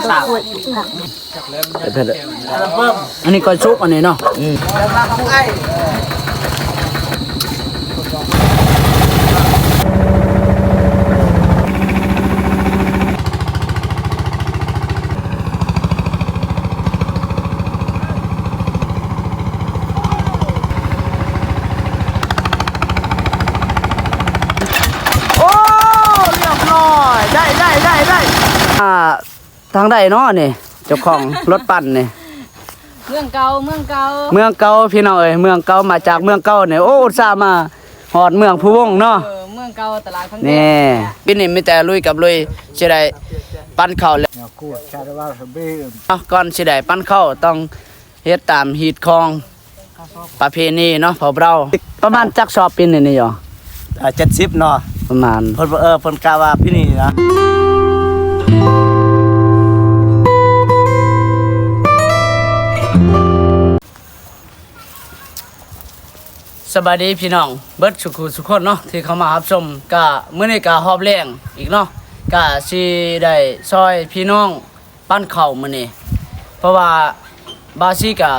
สาวอันนี้ก้อยซุปอันนี้เนาะทางใดเนาะนี่เจ้าของรถปั่นนี่เมืองเก่าเมืองเก่าพี่น้องเอ้ยเมืองเก่ามาจากเมืองเก่าเนี่ยโอ้อุตส่าห์มาฮอดเมืองผู้วงเนาะเมืองเก่าตลาดคนนี่ปีนี้มีแต่ลุยกับลุยสิได้ปั่นข้าวแล้วก่อนสิได้ปั่นข้าวต้องเฮ็ดตามฮีตของประเพณีเนาะพวกเราประมาณจักสอบปีนี่หรอ70เนาะประมาณเพิ่นกะว่าพี่นี่นะสบายดีพี่น้องเบิดสุขคนเนาะที่เข้ามารับชมก็มื้อนี้ก็ฮอบแรงอีกเนาะก็สิได้ซอยพี่น้องปั้นข้าวมื้อนี้เพราะว่าบาซี่ก็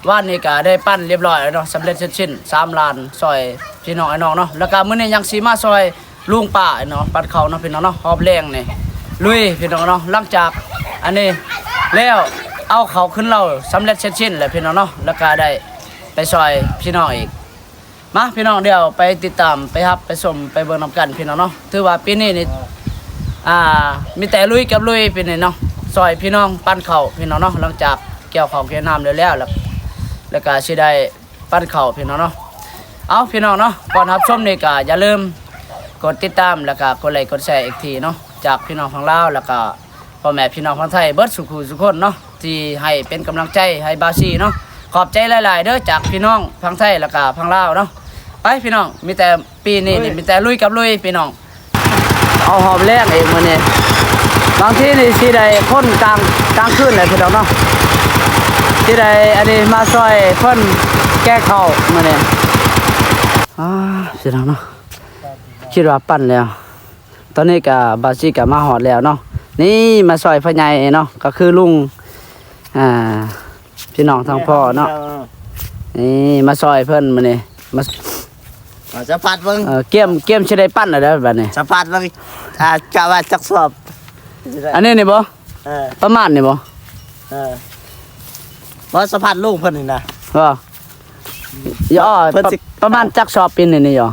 ว่านนี้ก็ได้ปั้นเรียบร้อยแล้วเนาะสำเร็จเสร็จสิ้น3ล้านซอยพี่น้องไอ้น้องเนาะแล้วก็มื้อนี้ยังสิมาซอยลุงป้าเนาะปั้นข้าวเนาะพี่น้องเนาะฮอบแรงนี่ลุยพี่น้องเนาะหลังจากอันนี้แล้วเอาเขาขึ้นเราสำเร็จเสร็จสิ้นแล้วพี่น้องเนาะแล้วก็ได้ไปซอยพี่น้องอีกมาพี่น้องเดี๋ยวไปติดตามไปครับไปชมไปเบิ่งนำกันพี่น้องเนาะถือว่าปีนี้นี่มีแต่ลุยกับลุยปีนี้เนาะซอยพี่น้องปั้นข้าวพี่น้องเนาะหลังจากเกี่ยวข้าวเกี่ยวน้ำแล้วแล้วก็สิได้ปั้นข้าวพี่น้องเนาะเอาพี่น้องเนาะก่อนรับชมนี่ก็อย่าลืมกดติดตามแล้วก็กดไลค์กดแชร์อีกทีเนาะจากพี่น้องฝั่งลาวแล้วก็พ่อแม่พี่น้องฝั่งไทยเบิดสุขคนเนาะที่ให้เป็นกำลังใจให้บาซีเนาะขอบใจหลายๆเด้อจากพี่น้องฝั่งไทยแล้วก็ฝั่งลาวเนาะไปพี่น้องมีแต่ปีนี้นี่มีแต่ลุยกับลุยพี่น้องเอาหอบแรกเองมื้อนี้บางทีนี่สิได้คนกลางคืนเลยพี่น้องเนาะสิได้อันนี้มาซอยเพิ่นแก้ข้าวมื้อนี้พี่น้องเนาะคิดว่าปั่นแล้วตอนนี้ก็บาซี่ก็มาฮอดแล้วเนาะนี่มาซอยพ่อใหญ่เนาะก็คือลุงพี่น้องทางพ่อเนาะนี่มาซอยเพิ่นมื้อนี้มาจะพัดเบิ่งเกมสิได้ปั้นอะไรแบบนี้จะพัดเบิ่งกะว่าจักสอบอันนี้นี่บ่ประมาณนี่บ่บ่สะพัดลุงเพิ่นนี่นะย่อประมาณจักสอบปีนี่ย่อ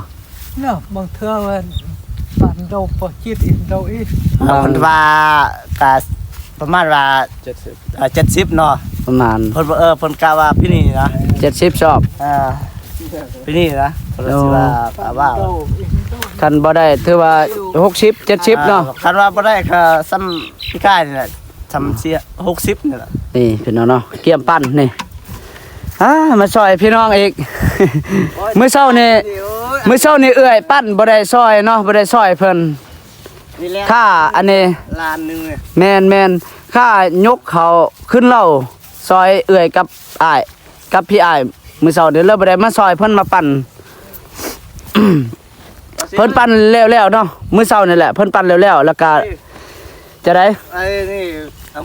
เนาะบางเทื่อว่าบ้านเราบ่คิดอีกเราอีกเพิ่นว่าก็ประมาณว่า70เนาะประมาณเพิ่นกะว่าพี่นี่นะ70สอบพี่นี่นะเพิ่นสิว่าคันบ่ได้ถือว่า60 70เนาะคันว่าบ่ได้ก็ซ้ำพี่กายนี่แหละซ้ำเสีย60นี่แหละนี่พี่น้องเนาะเกี่ยมปั้นนี่มาซอยพี่น้องอีกมื้อเช้านี่เอื้อยปั้นบ่ได้ซอยเนาะบ่ได้ซอยเพิ่นค่าอันนี้ล้านนึงแม่นค่ายกเขาขึ้นเล่าซอยเอื้อยกับอ้ายกับพี่อ้ายมื้อเช้านี่เลยบ่ได้มาซอยเพิ่นมาปั้นเพิ่นปั้นแล้วเนาะมื้อเช้านี่แหละเพิ่นปั้นแล้วแล้วก็จะได้ไอ้นี่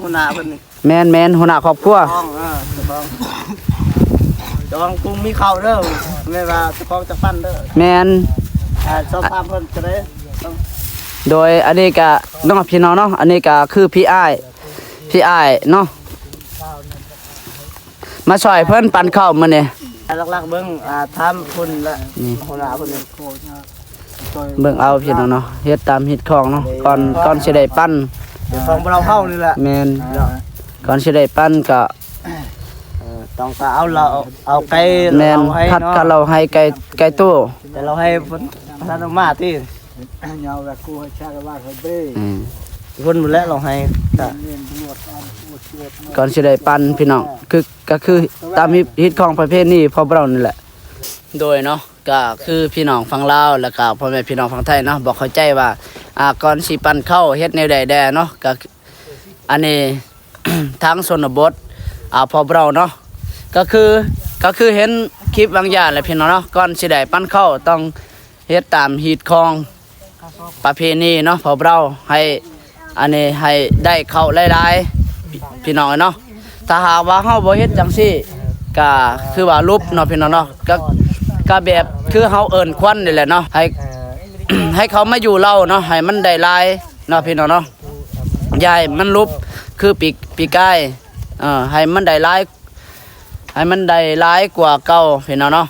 หัวหน้าเพิ่นแม่นหัวหน้าครอบครัวจะวางกุ้งมีข้าวเด้อแม่ว่าจะพร้อมจะปั้นเด้อแม่นชอบตามเพิ่นจะได้โดยอันนี้ก็น้องพี่น้องเนาะอันนี้ก็คือพี่อ้ายเนาะมาช่วยเพิ่นปั่นข้าวมื้อนี้ลักๆเบิ่งถามเพิ่นละหัวหน้าเพิ่นเบิ่งเอาพี่น้องเนาะเฮ็ดตามฮิตของเนาะก่อนสิได้ปั้นของเราเข้านี่แหละแม่นก่อนสิได้ปั้นก็ต้องเอาไก่เราให้คัดกันเราให้ไก่ตู้แต่เราให้เพิ่นท่านมาที่ยาวแบบกูชาละว่าเบ้เพิ่นหมดแล้วเราให้ก่อนสิได้ปั้นพี่น้องก็คือตามฮิตของประเภทนี้พอเรานี่แหละโดยเนาะก็คือพี่น้องฝั่งลาวแล้วก็พ่อแม่พี่น้องฝั่งไทยเนาะบอกเข้าใจว่าก่อนสิปั้นข้าวเฮ็ดแนวใดแดเนาะก็อันนี้ ทางชนบทพอเราเนาะก็คือเห็นคลิปบางอย่างแหละพี่น้องเนาะก่อนสิได้ปั้นข้าวต้องเฮ็ดตามฮีตของประเพณีเนาะพอเราให้ อันนี้ให้ได้เข้าหลายๆพี่น้องเนาะถ้าหากว่าเฮาบ่เฮ็ดจังซี่ก็คือว่ารูปเนาะพี่น้องเนาะก็แบบคือเฮาเอิ้นควันนี่แหละเนาะให้ ให้เขามาอยู่เราเนาะให้มันได้หลายเนาะพี่น้องเนาะยายมันรูปคือปีกายให้มันได้หลายให้มันได้หลายกว่าเก่าพี่น้องเนาะ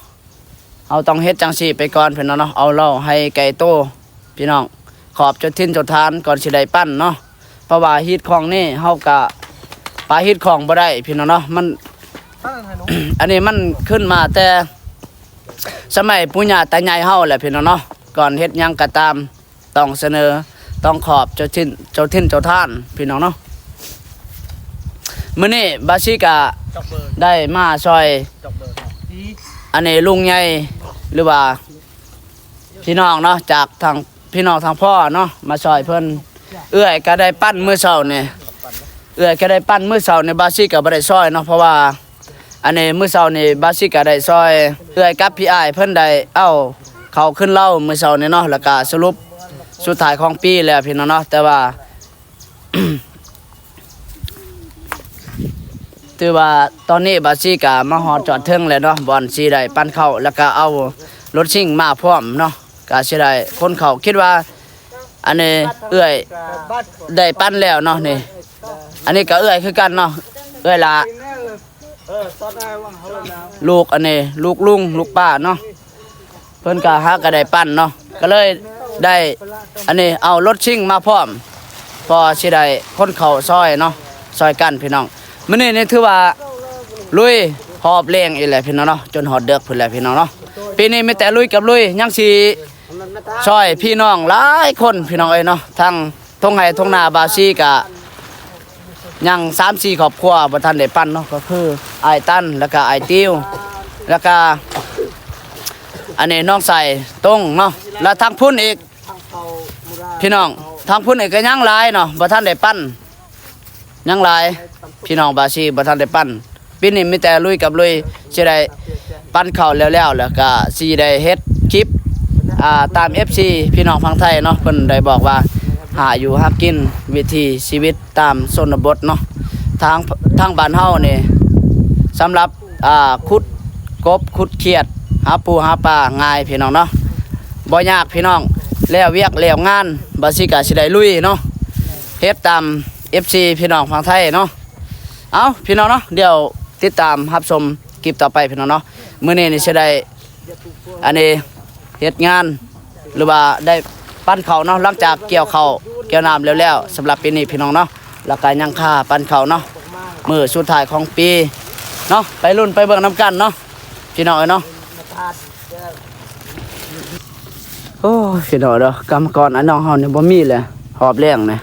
เอาต้องเฮ็ดจังซี่ไปก่อนพี่น้องเนาะเอาเราให้ไก่โตพี่น้องขอบจดทินจดทานก่อนสิได้ปั้นเนาะเพราะว่าฮีตของนี่เฮาก็ปลาฮีตของบ่ได้พี่น้องเนาะมัน อันนี้มันขึ้นมาแต่สมัยปู่ย่าตายายเฮาแหละพี่น้องเนาะก่อนเฮ็ดหยังก็ตามต้องเสนอต้องขอบเจ้าทินเจ้าทานพี่น้องเนาะมื้อนี้บาซิกะได้มาซอยอันนี้ลุงใหญ่หรือว่าพี่น้องเนาะจากทางพี่น้องทางพ่อเนาะมาซอยเพิ่นเอื้อยก็ได้ปั้นมื้อเช้านี่เอื้อยก็ได้ปั้นมื้อเช้านี่บาซิกะบ่ได้ซอยเนาะเพราะว่าอันนี้มื้อเช้านี่บาซิกะได้ซอยเอื้อยกับพี่อ้ายเพิ่นได้เอาเขาขึ้นเล่ามื้อเช้านี่เนาะแล้วก็สรุปสุดท้ายของปีแล้วพี่น้องเนาะแต่ว่า ถือว่าตอนนี้บาซิกะมาฮอดจอดถึงแล้วเนาะบอนสิได้ปั้นเข้าแล้วก็เอารถซิ่งมาพร้อมเนาะก็สิได้คนเข้าคิดว่าอันนี้เอื้อยได้ปั้นแล้วเนาะนี่อันนี้ก็เอื้อยคือกันเนาะเอื้อยละลูกอันนี้ลูกลุงลูกป้าเนาะเพิ่นก็หาก็ได้ปั้นเนาะก็เลยได้อันนี้เอารถซิ่งมาพร้อมพอสิได้คนเข้าซอยเนาะซอยกันพี่น้องมื้อนี้นี่ถือว่าลุยหอบแรงอีแหละพี่น้องเนาะจนหอดเดือกพุ่นแหละพี่น้องเนาะปีนี้มีแต่ลุยกับลุยยังสิซอยพี่น้องหลายคนพี่น้องเอ้ยเนาะทั้งทงไห้ทงนาบาซีกะยัง 3-4 ครอบครัวบ่ทันได้ปั้นเนาะก็คืออ้ายตั้นแล้วก็อ้ายติ้วแล้วก็อันนี้น้องใส่ต้งเนาะแล้วทางพุ่นอีกพี่น้องทางพุ่นอีกก็ยังหลายเนาะบ่ทันได้ปั้นยังหลายพี่น้องบาซีบ่ทันได้ปั้นปีนี้มีแต่ลุยกับลุยสิได้ปั้นข้าวแล้วแล้วก็สิได้เฮ็ดคลิปตาม FC พี่น้องฝั่งไทยเนาะเพิ่นได้บอกว่าหาอยู่หากินวิถีชีวิตตามชนบทเนาะทางบ้านเฮานี่สำหรับขุดกบขุดเขียดหาปูหาปลาง่ายพี่น้องเนาะบ่ยากพี่น้องแล้วเวียกแล้วงานบาซิกะสิได้ลุยเนาะเฮ็ดตาม FC พี่น้องฝั่งไทยเนาะเอาพี่น้องเนาะเดี๋ยวติดตามรับชมคลิปต่อไปพี่น้องเนาะมื้อนี้นี่สิได้อันนี้เฮ็ดงานหรือว่าได้ปั้นข้าวเนาะหลังจากเกี่ยวข้าวเกี่ยวน้ำแล้วสำหรับปีนี้พี่น้องเนาะแล้วก็ยังค่าปั้นข้าวเนาะมื้อสุดท้ายของปีเนาะไปลุ้นไปเบิ่งนํกันเนาะพี่น้องเอ้ยเนาะโอ้พี่น้องเด้อกรรมกรอันน้องเฮานี่บ่มีเลยหอบแรงนะ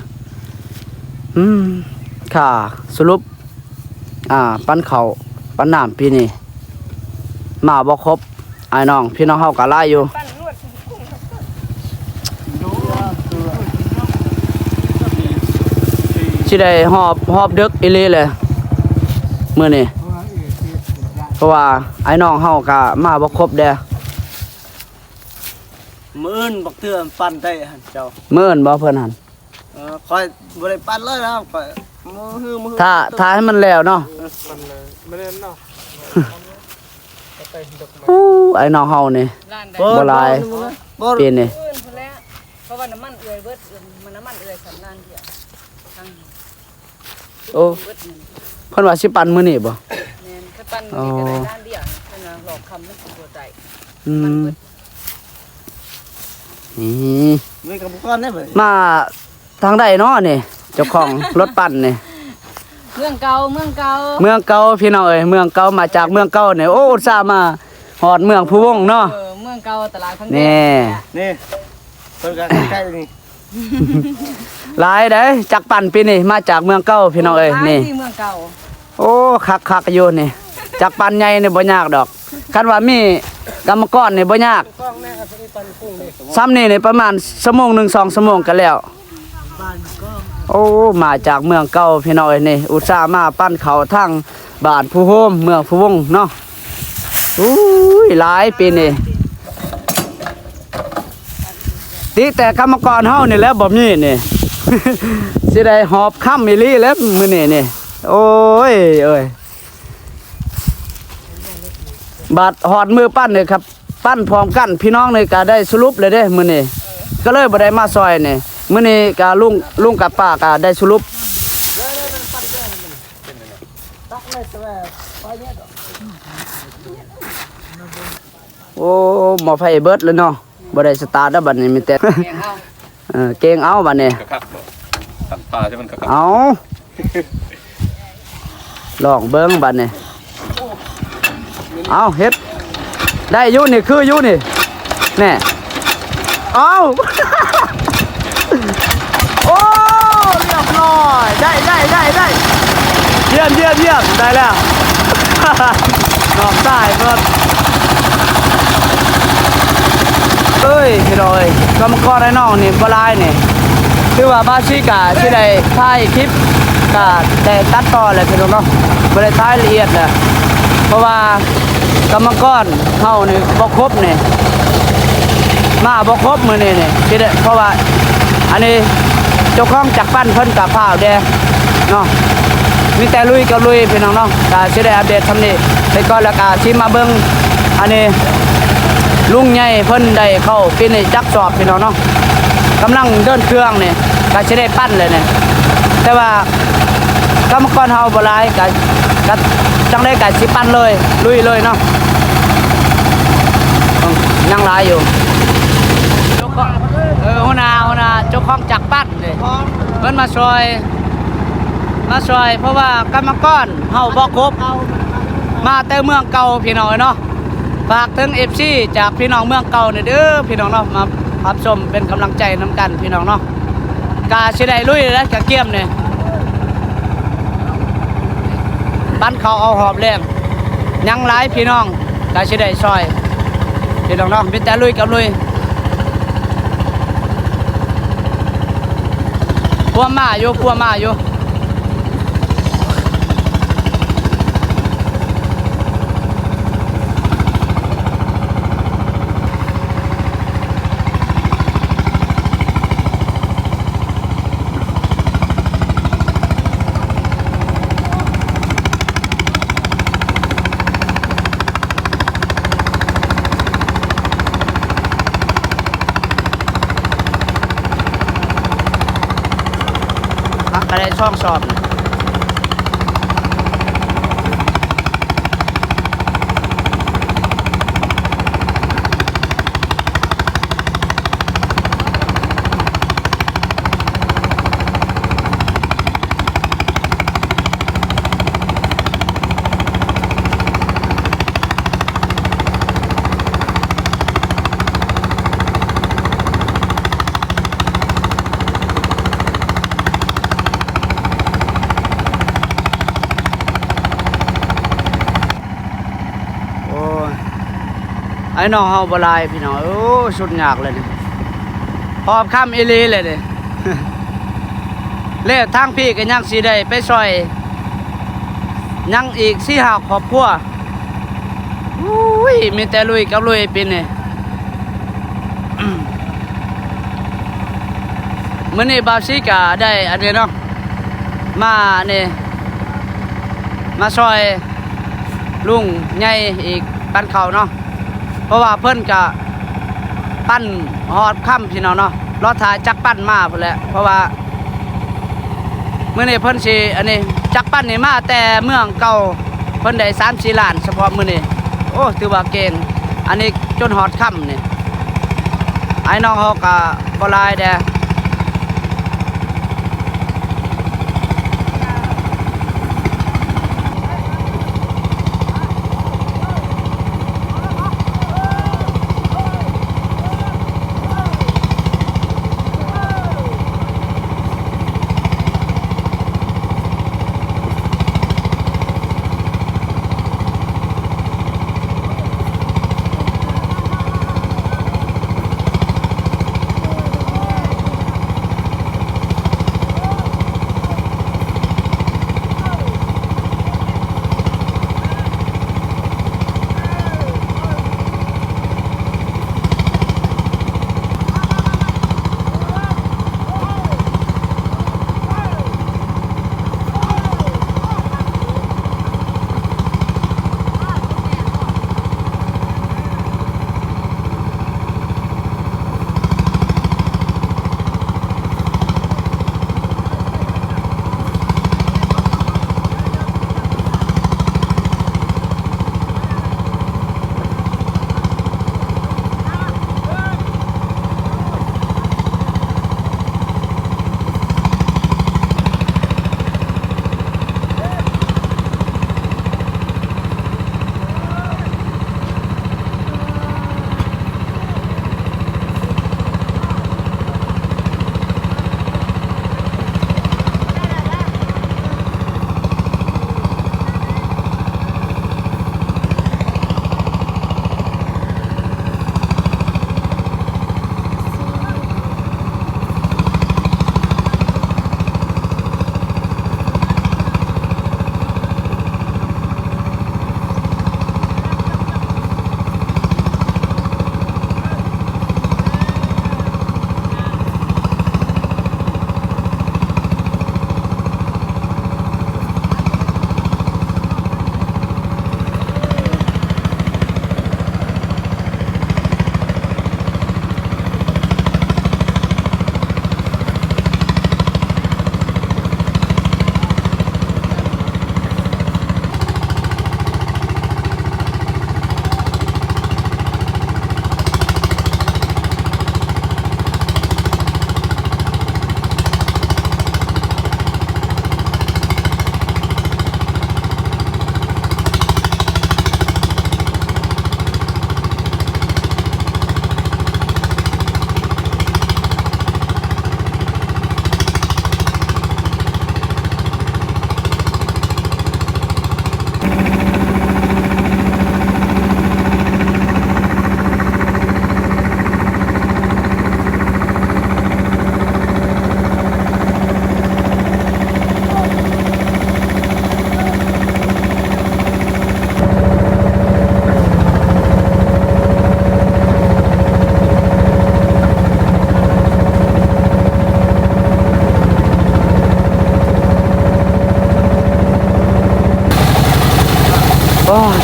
ค่ะสรุปปั้นข้าวปั้นน้ำปีนี้มาบ่ครบไอ้น้องพี่น้องเฮาก็หลายอยู่สิได้หอบดึกอีหลีเลยมื้อนี้เพราะว่าไอ้น้องเฮาก็มาบ่ครบเด้อมื้ออื่นบักเทื่อปั้นได้หั่นเจ้ามื้ออื่นบ่เพิ่นหั่นค่อยบ่ได้ปั้นเลยนะค่อยมื้อถ้าให้มันแล้วเนาะไม่เล่นเนาะ ไอ้น้องเฮานี่บ่หลายปีนี้เพราะว่าน้ำมันเอื่อยเบิดมันน้ำมันเอื่อยสำนานเดียวทั้ง โอ้เพิ่นว่าสิปั่นมื้อนี้บ่แม่นคือปั้นนี่ก็ได้ด้านเดียวเพิ่นน่ะหลอกคำมันสิบ่ได้นี่กับก้อนได้บ่มาทางใดเนาะนี่เจ้าของรถปั่นนี่เมืองเก่าเมืองเก่าพี่น้องเอ้ยเมืองเก่ามาจากเมืองเก่านี่โอ้อุตส่าห์มาฮอดเมืองผู้วงเนาะเมืองเก่าตลาดข้างนี่เพิ่นก็ใกล้ๆนี่หลายเด้จักปั่นปีนี้มาจากเมืองเก่าพี่น้องเอ้ยนี่เมืองเก่าโอ้คักๆอยู่นี่จักปั่นใหญ่นี่บ่ยากดอกคันว่ามีกรรมกรนี่บ่ยากซ้ำนี่ประมาณชั่วโมง1 2ชั่วโมงก็แล้วโอ้มาจากเมืองเก่าพี่น้องเอ้ยนี่อุตส่าห์มาปั้นเขาทั้งบ้านผู้โฮมเมืองผู้วงเนาะอุ้ยหลายปีนี่ติแต่กรรมกรเฮานี่แหล้วบ่มีนี่ สิได้หอบค่ำอีหลีแล้วมื้อนี้นี่โอ้ยเอ้ยบาดหอดมือปั้นเลยครับปั้นพร้อมกันพี่น้องนี่ก็ได้สรุปเลยเด้มื้อนี้ก็เลยบ่ได้มาซอยนี่มื้อนี้ก็ลุงกับป้าก็ได้สรุปโอ้หมอไฟเบิดเลยเนาะบ่ได้สตาร์ทแล้วบัดนี้มีแต่ เก่งเอาบัดนี้ ครับตัดปลาใช่มันครับ เอาลองเบิ้งบัดนี่เอาเฮ็ดได้อยู่นี่คืออยู่นี่แน่เอา โอ้เรียบร้อยได้เยี่ยมได้แล้ว นอกใต้เพิ่นเอ้ยพี่น้อยกรรมกรไอ้น้องนี่บ่ลายนี่คือว่าบาซิกะสิได้ถ่ายคลิปก็ได้ตัดต่อเลยพี่น้องเนาะบ่ได้ถ่ายละเอียดน่ะเพราะว่ากรรมกรเฮานี่บ่ครบนี่มาบ่ครบมื้อนี้นี่สิได้เพราะว่าอันนี้เจ้าของจักรปั้นเพิ่นก็พาวแดเนาะมีแต่ลุยกับลุยพี่น้องเนาะก็สิได้อัปเดตทำนี้ไปก่อนแล้วก็สิมาเบิ่งอันนี้ลุงใหญ่เพิ่นได้เข้าปีนี้จักสอบพี่น้องเนาะกำลังเดินเครื่องนี่ก็สิได้ปั้นเลยนี่แต่ว่ากรรมกรเฮาบ่หลายก็จังได๋ก็สิปั้นเลยลุยเลยเนาะยังหลายอยู่หัวหน้าเจ้าของจักรปั้นนี่เพิ่นมาช่วยเพราะว่ากรรมกรเฮาบ่ครบมาแต่เมืองเก่าพี่น้องเนาะฝากถึง FC จากพี่น้องเมืองเก่านี่เด้อพี่น้องเนาะมารับชมเป็นกำลังใจนำกันพี่น้องเนาะกาสิได้ลุยแล้วกะเกียมนี่บ้านเขาเอาหอบแรงยังหลายพี่น้องกาสิได้ซอยพี่น้องเนาะมีแต่ลุยกับลุยพัวมาอยู่ก็ได้ช่องสอบไอ้น้องเฮาบ่ลายพี่น้องโอ้สุดยากเลยนี่พอบค่ำอีหลีเลยนี่ แล้วทางพี่ก็ยังสิได้ไปซอยยังอีก4-5ครอบครัวอุ้ยมีแต่ลุยกับลุยปีนี้ มื้อนี้บาวซิก็ได้อันนี้เนาะมานี่มาซอยลุงใหญ่อีกปั้นข้าวเนาะเพราะว่าเพิ่นก็ปั้นฮอดค่ำพี่น้องเนาะรอถ่ายจักปั้นมาพุ่นแหละเพราะว่ามื้อนี้เพิ่นสิอันนี้จักปั้นนี่มาแต่เมืองเก่าเพิ่นได้3-4 ล้านเฉพาะมื้อนี้โอ้ถือว่าเก่งอันนี้จนฮอดค่ำนี่ไอ้น้องเฮาก็บ่หลายแด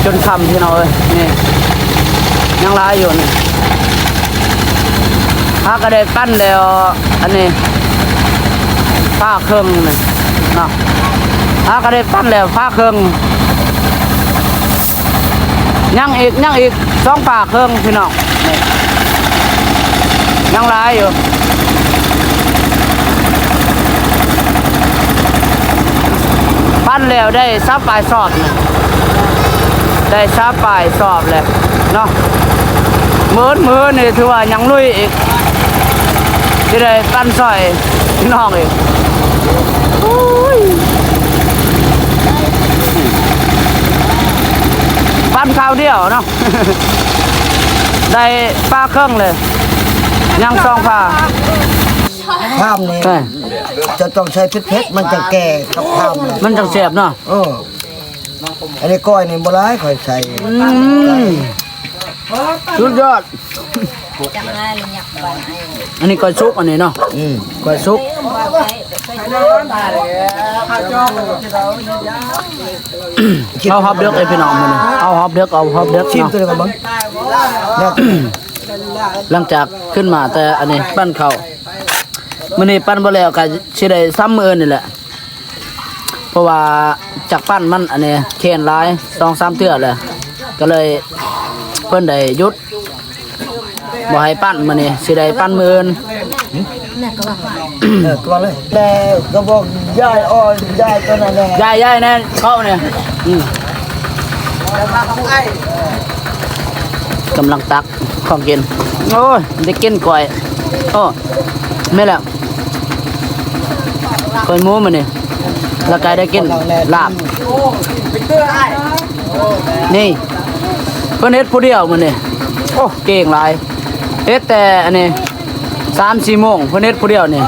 จนค่ำพี่น้องเอ้ยนี่ยังหลายอยู่นี่ถ้าก็ได้ปั้นแล้วอันนี้ผ้าเครื่องนี่เนาะถ้าก็ได้ปั้นแล้วผ้าเครื่องยังอีก2ผ้าเครื่องพี่น้องนี่ยังหลายอยู่ปั้นแล้วได้ซับปลายสอบนี่ได้ซับปลายสอบเลยเนาะมื้อนี่ถือว่ายังลุยอีกที่ได้ปั้นซอยพี่น้องอีกปั้นข้าวเดียวเนาะ ได้ปลาเครื่องเลยยังซองปลา ข้ามนี่จะต้องใช้เพชรมันจะแก่กับข้ามเลย มันจังเสียบเนาะ อันนี้ก้อยนี่บ่ร้ายค่อยใส่ สุดยอด จังไงเลยหยักบ้านไอ้ อันนี้ก้อยซุกอันนี้เนาะก้อยซุกเอาฮอบเด็กไอ้พี่น้องมันเอาฮอบเด็กชิม เนาะ ตัวนี้กันบ้าง หลังจากขึ้นมาแต่อันนี้ปั้นเขามื้อนี้ปั้นบ่แล้วก็สิได้ซ้ำมื้อนี่แหละเพราะว่าจากปั้นมันอันนี้เคนหลาย 2-3 เทื่อเลยก็เลยเพิ่นได้หยุดบ่ให้ปั้นมื้อนี้สิได้ปั้นมื้ออื่น ตัวเลยแต่ก็บอกยายอ่อนยายตัวนั้นแหละ ยายแน่เข้าเนี่ยกำลังตักของกินโอ้ยได้กินก่อยโอ้ไม่แล้วก่อยหมูมื้อนี้แล้วก็ได้กินลาบนี่เพิ่นเฮ็ดผู้เดียวมื้อนี้โอ้เก่งหลายเฮ็ดแต่อันนี้ 3-4 โมงเพิ่นเฮ็ดผู้เดียวนี่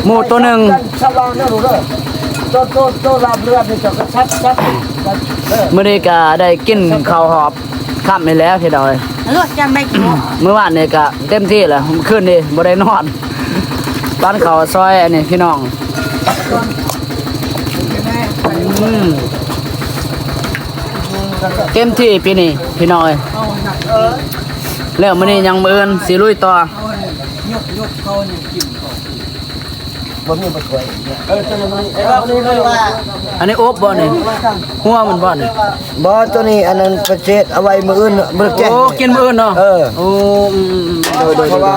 หมูตัวหนึง ชับลองเด้อลูกเด้อโตลาบเลือดนี่จะชับมื้อนี้ก็ได้กินข้าวหอบค่ำนี่แหล้วพี่น้อย รถจะไม่กิน เมื่อวานนี่ก็เต็มที่แล้วคืนนี้บ่ได้นอนบ้านเขาซอยอันนี้พี่น้องเต็มที่ปีนี้พี่น้อยแล้วมื้อนี้ยังมื้ออื่นสิลุยต่อ บ่มีบ่ถวยตัวนี้เลยว่า อันนี้อบบ่นี่หัวมันบ่นี่ บ่ตัวนี้อันนั้นประเทศเอาไว้มื้ออื่นมื้อแก่ โอ้กินมื้ออื่นเนาะโอ้เพราะว่า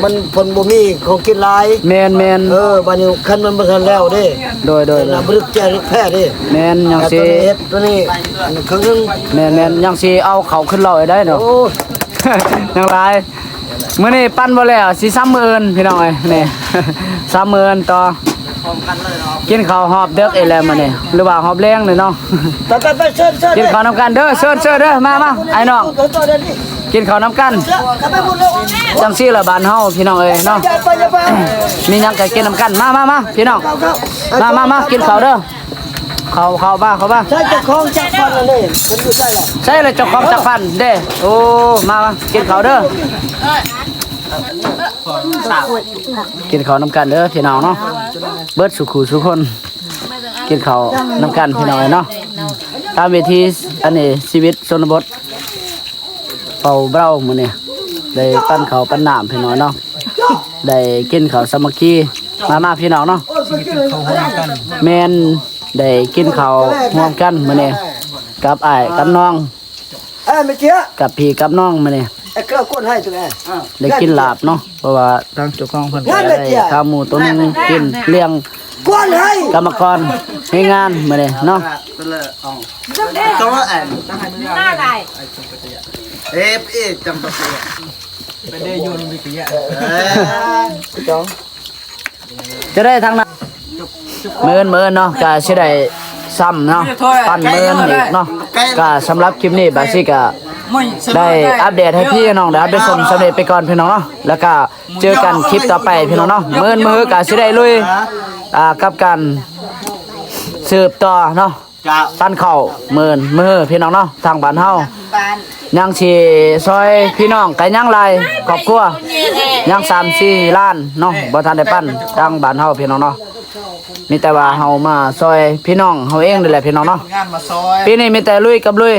มันผลบ่มีของกินหลาย แม่น บัดนี้คันมันบ่ทันแล้วเด้ โดย นะบ่รึกแจ้รึกแพ้เด้ แม่นยังสิ ตัวนี้ครึ่งนึง แม่นยังสิเอาเขาขึ้นเราให้ได้เนาะ โอ้ ยังไรมื้อนี้ปั้นบ่แล้วสิซ้ำมื้ออื่นพี่น้องเอ้ยนี่ ซ้ำมื้ออื่นต่อกินข้าวหอบเด็กอีแล้วมื้อนี้หรือว่าหอบแรงนี่เนาะ ไปเชิญ กินข้าวนํกันเด้อเชิญเด้อมาไอ้น้องกินข้าวนํกันจังซี่ล่ะบ้านเฮาพี่น้องเอ้ยเนาะมีหยังก็กินนํกันมาพี่น้องมากินข้าวเด้อเข้าบ้า ใช่เจ้าของจักฟันเลยมันอยู่ใช่หรอ ใช่เลยเจ้าของจักพันเด้โอ้มากินข้าวเด้อกินข้าวน้ำกันเด้อพี่น้องเนาะเบิดสุขุสุกคนกินข้าวน้ำกันพี่น้องเนาะตามวิธีอันนี้ชีวิตชนบทเป่าเบ้ามื้อนี้ได้ปั้นข้าวปั้นน้ำพี่น้องเนาะได้กินข้าวสามัคคีมาพี่น้องเนาะแม่นได้กินข้าวร่วมกันมื้อนี้กับอ้ายกับน้อง ไม่เจี๊ย กับพี่กับน้องมื้อนี้ ไอ้เครื่องก้นให้ตัวนี้ ได้กินลาบเนาะเพราะว่าทางเจ้าของเพิ่นก็ได้ข้าวหมูตัวนึงกินเลี้ยง ก้นให้ กรรมกรให้งานมื้อนี้เนาะ ตัวแอน หน้าไหน จำตัวไปได้ยูนไปกี่อ่ะจ้อง จะได้ทางนั้นมื้อเนาะก็สิได้ซ้ำเนาะปั้นมื้ออีกเนาะก็สำหรับคลิปนี้บาสิก็ได้อัปเดตให้พี่น้องได้อัปเดตชมสำเร็จไปก่อนพี่น้องเนาะแล้วก็เจอกันคลิปต่อไปพี่น้องเนาะมื้อก็สิได้ลุยกับการสืบต่อเนาะปั้นข้าวมื้อพี่น้องเนาะทางบ้านเฮายังสิซอยพี่น้องก็ยังหลายครอบครัวยัง3-4ล้านเนาะบ่ทันได้ปั้นทางบ้านเฮาพี่น้องเนาะ มีแต่ว่าเฮามาซอยพี่น้องเฮาเองนี่แหละพี่น้องเนาะ งานมาซอย ปีนี้มีแต่ลุยกับลุย